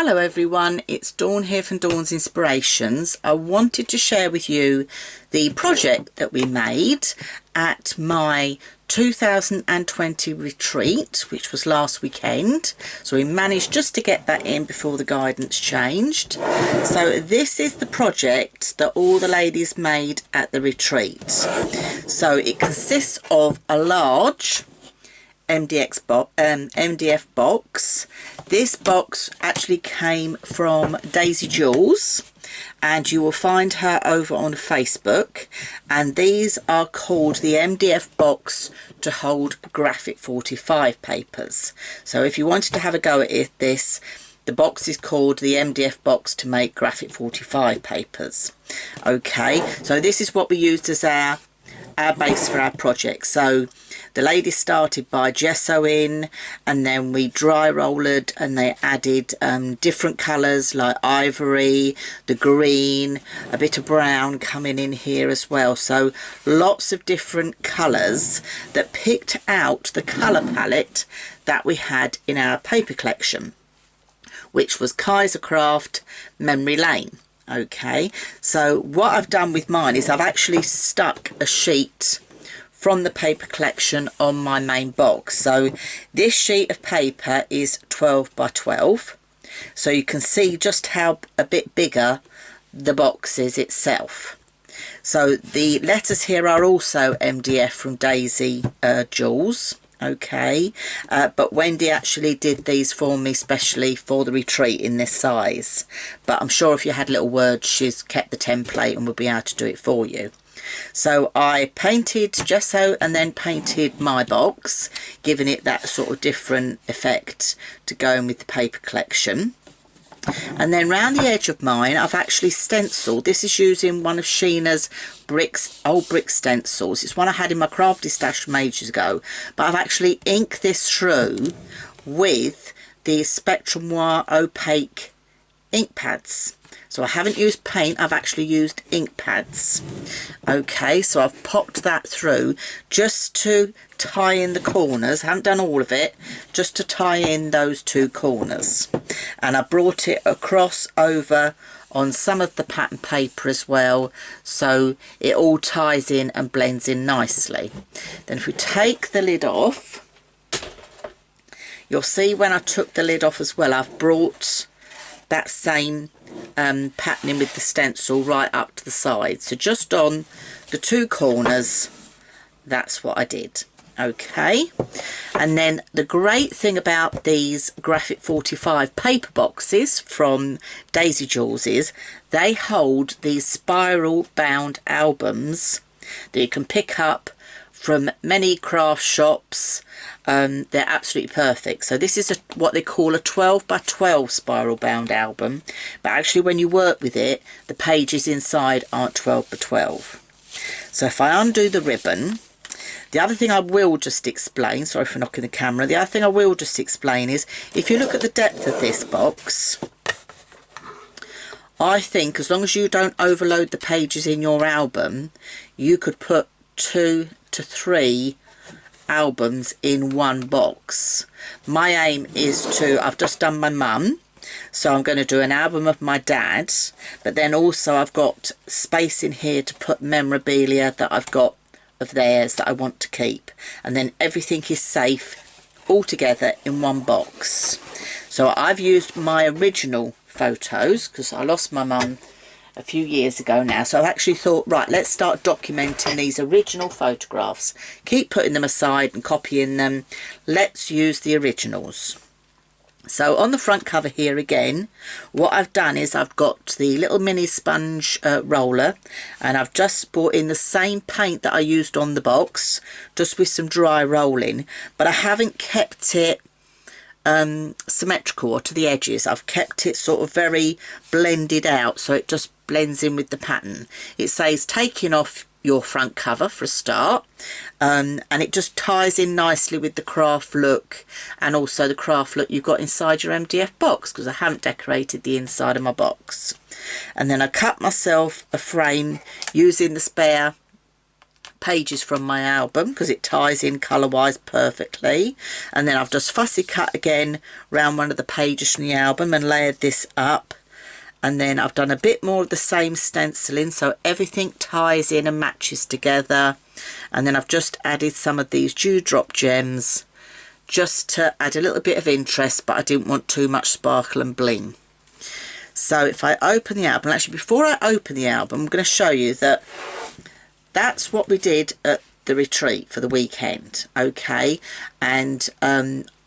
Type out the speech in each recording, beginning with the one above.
Hello everyone, it's Dawn here from Dawn's Inspirations. I wanted to share with you the project that we made at my 2020 retreat, which was last weekend. So we managed just to get that in before the guidance changed. So this is the project that all the ladies made at the retreat. So it consists of a large MDF box. This box actually came from Daisy Jules, and you will find her over on Facebook, and these are called the MDF box to hold graphic 45 papers. So if you wanted to have a go at this, the box is called the MDF box to make graphic 45 papers. Okay, so this is what we used as our base for our project. So the ladies started by gessoing, and then we dry rollered, and they added different colours like ivory, the green, a bit of brown coming in here as well. So lots of different colours that picked out the colour palette that we had in our paper collection, which was Kaiser Craft Memory Lane. Okay, so what I've done with mine is I've actually stuck a sheet from the paper collection on my main box. So this sheet of paper is 12 by 12, so you can see just how a bit bigger the box is itself. So the letters here are also MDF from Daisy Jules. Okay, but Wendy actually did these for me specially for the retreat in this size, but I'm sure if you had little words, she's kept the template and will be able to do it for you. So I painted gesso and then painted my box, giving it that sort of different effect to go in with the paper collection. And then round the edge of mine I've actually stenciled. This is using one of Sheena's old brick stencils. It's one I had in my crafty stash from ages ago, but I've actually inked this through with the Spectrum Noir opaque ink pads. So I haven't used paint, I've actually used ink pads. Okay, so I've popped that through just to tie in the corners. I haven't done all of it, just to tie in those two corners. And I brought it across over on some of the pattern paper as well, so it all ties in and blends in nicely. Then if we take the lid off, you'll see when I took the lid off as well, I've brought that same patterning with the stencil right up to the side. So just on the two corners, that's what I did. Okay, and then the great thing about these graphic 45 paper boxes from Daisy Jules is they hold these spiral bound albums that you can pick up from many craft shops. They're absolutely perfect. So this is what they call a 12 by 12 spiral bound album, but actually when you work with it, the pages inside aren't 12 by 12. So if I undo the ribbon, the other thing I will just explain, sorry for knocking the camera, the other thing I will just explain is if you look at the depth of this box, I think as long as you don't overload the pages in your album, you could put 2 to 3 albums in one box. My aim is to, I've just done my mum, so I'm going to do an album of my dad, but then also I've got space in here to put memorabilia that I've got of theirs that I want to keep, and then everything is safe all together in one box. So I've used my original photos because I lost my mum a few years ago now, so I actually thought, right, let's start documenting these original photographs. Keep putting them aside and copying them. Let's use the originals. So on the front cover here again, what I've done is I've got the little mini sponge roller, and I've just brought in the same paint that I used on the box, just with some dry rolling, but I haven't kept it symmetrical or to the edges. I've kept it sort of very blended out, so it just blends in with the pattern. It says taking off your front cover for a start, and it just ties in nicely with the craft look, and also the craft look you've got inside your MDF box, because I haven't decorated the inside of my box. And then I cut myself a frame using the spare pages from my album because it ties in colour wise perfectly, and then I've just fussy cut again round one of the pages from the album and layered this up, and then I've done a bit more of the same stenciling so everything ties in and matches together, and then I've just added some of these dewdrop gems just to add a little bit of interest, but I didn't want too much sparkle and bling. So if I open the album, actually before I open the album, I'm going to show you that that's what we did at the retreat for the weekend, okay? And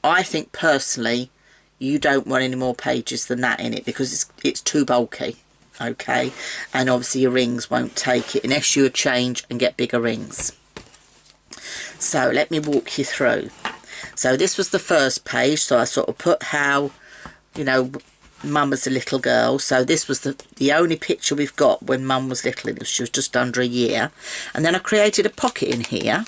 I think personally you don't want any more pages than that in it because it's too bulky, okay? And obviously your rings won't take it unless you change and get bigger rings. So let me walk you through. So this was the first page, so I sort of put how, you know, Mum was a little girl. So this was the only picture we've got when Mum was little. She was just under a year. And then I created a pocket in here.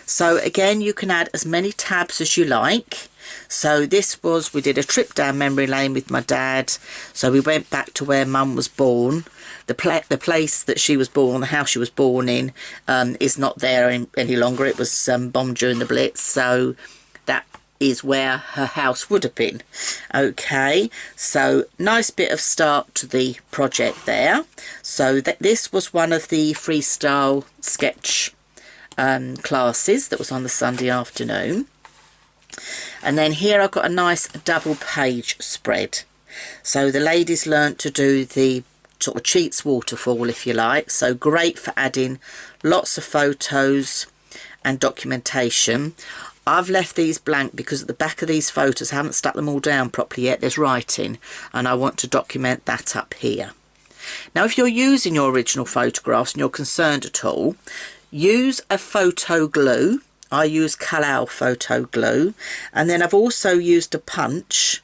So again, you can add as many tabs as you like. So this was, we did a trip down memory lane with my dad. So we went back to where Mum was born. The place that she was born, the house she was born in, is not there any longer. It was bombed during the Blitz. So that is where her house would have been. Okay, so nice bit of start to the project there. So this was one of the freestyle sketch classes that was on the Sunday afternoon. And then here I've got a nice double page spread. So the ladies learnt to do the sort of cheats waterfall, if you like. So great for adding lots of photos and documentation. I've left these blank because at the back of these photos, I haven't stuck them all down properly yet, there's writing, and I want to document that up here. Now if you're using your original photographs and you're concerned at all, use a photo glue. I use Kalal photo glue, and then I've also used a punch.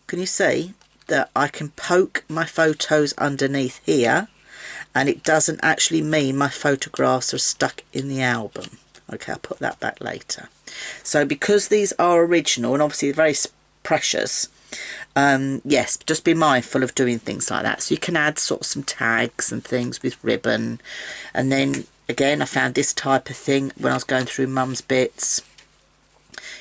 Can you see that I can poke my photos underneath here, and it doesn't actually mean my photographs are stuck in the album. Okay, I'll put that back later. So because these are original and obviously very precious, yes, just be mindful of doing things like that. So you can add sort of some tags and things with ribbon. And then again, I found this type of thing when I was going through Mum's bits.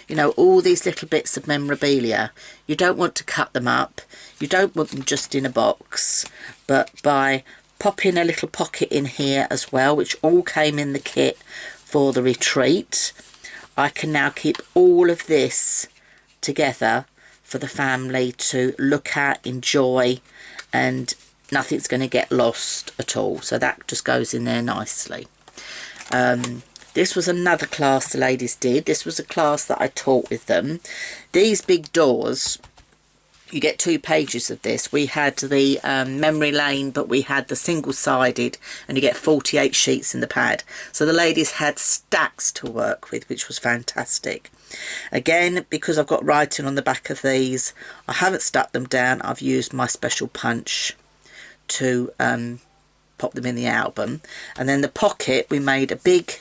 You know, all these little bits of memorabilia, you don't want to cut them up. You don't want them just in a box, but by popping a little pocket in here as well, which all came in the kit for the retreat, I can now keep all of this together for the family to look at, enjoy, and nothing's going to get lost at all. So that just goes in there nicely. This was another class the ladies did. This was a class that I taught with them. These big doors, you get 2 pages of this. We had the memory lane, but we had the single-sided, and you get 48 sheets in the pad. So the ladies had stacks to work with, which was fantastic. Again, because I've got writing on the back of these, I haven't stuck them down. I've used my special punch to pop them in the album. And then the pocket, we made a big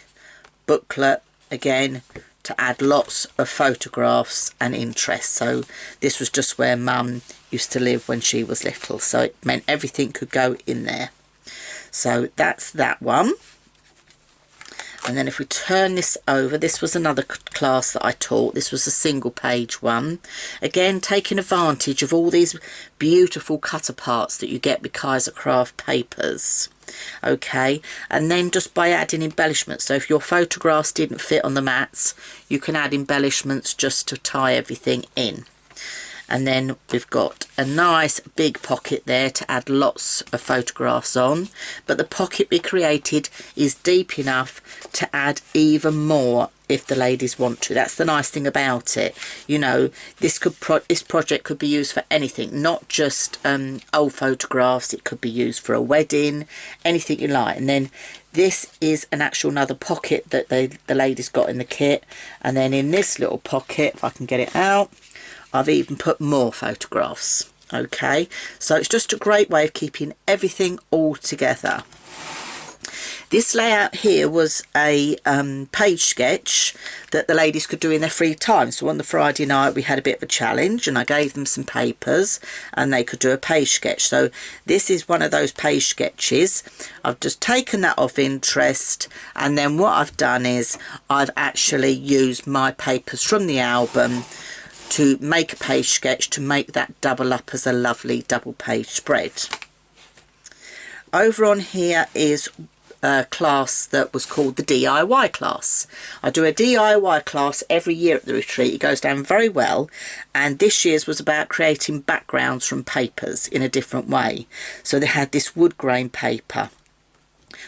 booklet, again, to add lots of photographs and interest. So this was just where Mum used to live when she was little, so it meant everything could go in there. So that's that one. And then if we turn this over, this was another class that I taught. This was a single page one. Again, taking advantage of all these beautiful cut aparts that you get with Kaiser Craft papers. Okay, and then just by adding embellishments. So if your photographs didn't fit on the mats, you can add embellishments just to tie everything in. And then we've got a nice big pocket there to add lots of photographs on. But the pocket we created is deep enough to add even more if the ladies want to. That's the nice thing about it. You know, this project could be used for anything, not just old photographs. It could be used for a wedding, anything you like. And then this is an actual another pocket that the ladies got in the kit. And then in this little pocket, if I can get it out, I've even put more photographs. Okay, so it's just a great way of keeping everything all together. This layout here was a page sketch that the ladies could do in their free time. So on the Friday night we had a bit of a challenge and I gave them some papers and they could do a page sketch. So this is one of those page sketches. I've just taken that off interest, and then what I've done is I've actually used my papers from the album to make a page sketch to make that double up as a lovely double page spread. Over on here is a class that was called the DIY class. I do a DIY class every year at the retreat. It goes down very well, and this year's was about creating backgrounds from papers in a different way. So they had this wood grain paper,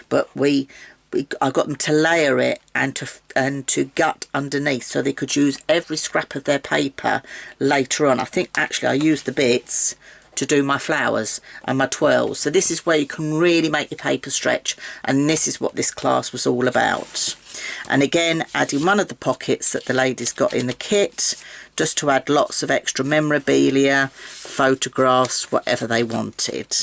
but I got them to layer it and to gut underneath so they could use every scrap of their paper later on. I think actually I used the bits to do my flowers and my twirls. So this is where you can really make your paper stretch, and this is what this class was all about. And again, adding one of the pockets that the ladies got in the kit, just to add lots of extra memorabilia, photographs, whatever they wanted.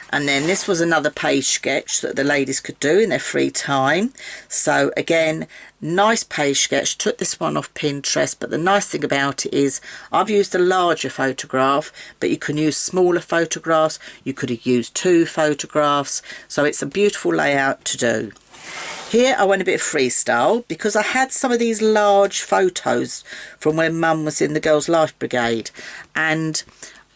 And then this was another page sketch that the ladies could do in their free time. So again, nice page sketch. Took this one off Pinterest, but the nice thing about it is I've used a larger photograph, but you can use smaller photographs. You could have used 2 photographs. So it's a beautiful layout to do. Here I went a bit freestyle because I had some of these large photos from when Mum was in the Girls Life Brigade, and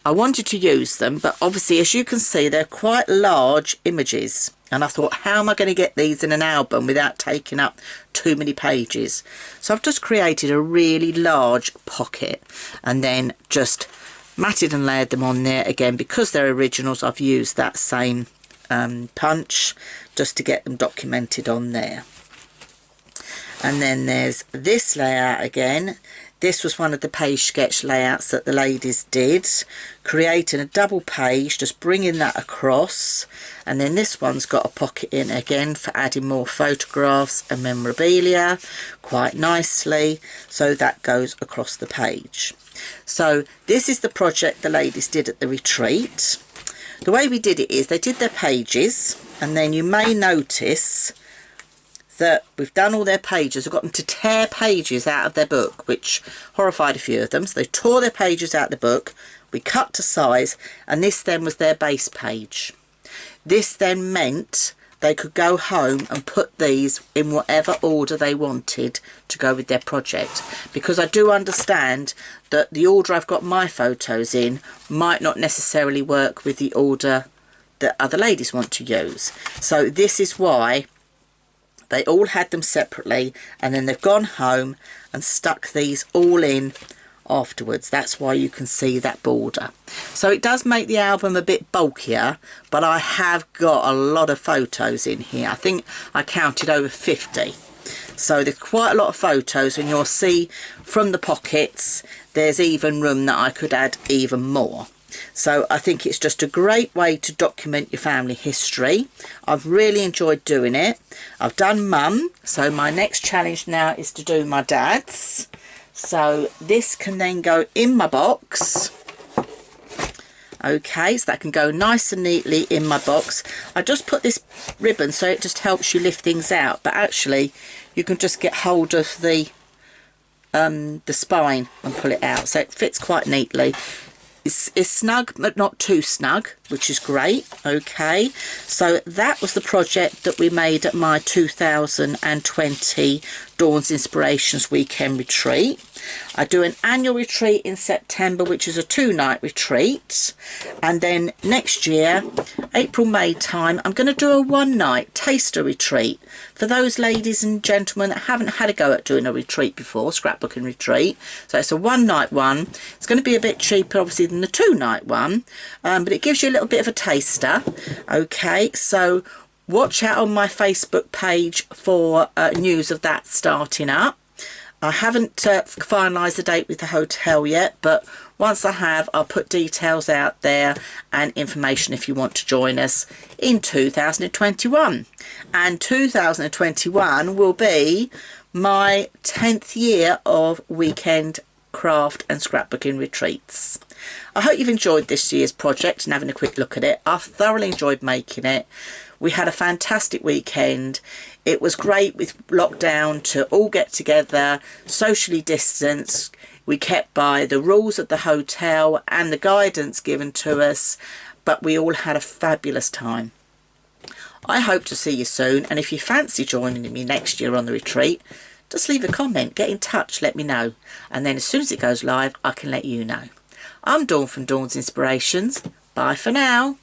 I wanted to use them, but obviously as you can see they're quite large images, and I thought, how am I going to get these in an album without taking up too many pages? So I've just created a really large pocket and then just matted and layered them on there. Again, because they're originals, I've used that same punch just to get them documented on there. And then there's this layout again. This was one of the page sketch layouts that the ladies did, creating a double page, just bringing that across. And then this one's got a pocket in again for adding more photographs and memorabilia quite nicely, so that goes across the page. So this is the project the ladies did at the retreat. The way we did it is they did their pages, and then you may notice that we've done all their pages. I've got them to tear pages out of their book, which horrified a few of them. So they tore their pages out of the book, we cut to size, and this then was their base page. This then meant they could go home and put these in whatever order they wanted to go with their project, because I do understand that the order I've got my photos in might not necessarily work with the order that other ladies want to use. So this is why they all had them separately, and then they've gone home and stuck these all in afterwards. That's why you can see that border. So it does make the album a bit bulkier, but I have got a lot of photos in here. I think I counted over 50. So there's quite a lot of photos, and you'll see from the pockets there's even room that I could add even more. So I think it's just a great way to document your family history. I've really enjoyed doing it. I've done Mum, so my next challenge now is to do my dad's. So this can then go in my box. Okay, so that can go nice and neatly in my box. I just put this ribbon so it just helps you lift things out, but actually you can just get hold of the spine and pull it out, so it fits quite neatly. It's snug but not too snug, which is great. Okay, so that was the project that we made at my 2020 Dawn's Inspirations Weekend Retreat. I do an annual retreat in September, which is a 2-night retreat, and then next year, April, May time, I'm going to do a 1-night taster retreat for those ladies and gentlemen that haven't had a go at doing a retreat before, scrapbooking retreat. So it's a 1-night one. It's going to be a bit cheaper obviously than the 2-night one, but it gives you a little bit of a taster. Okay, so watch out on my Facebook page for news of that starting up. I haven't finalised the date with the hotel yet, but once I have, I'll put details out there and information if you want to join us in 2021. And 2021 will be my 10th year of weekend craft and scrapbooking retreats. I hope you've enjoyed this year's project and having a quick look at it. I've thoroughly enjoyed making it. We had a fantastic weekend. It was great with lockdown to all get together, socially distance. We kept by the rules of the hotel and the guidance given to us, but we all had a fabulous time. I hope to see you soon, and if you fancy joining me next year on the retreat, just leave a comment, get in touch, let me know, and then as soon as it goes live I can let you know. I'm Dawn from Dawn's Inspirations. Bye for now.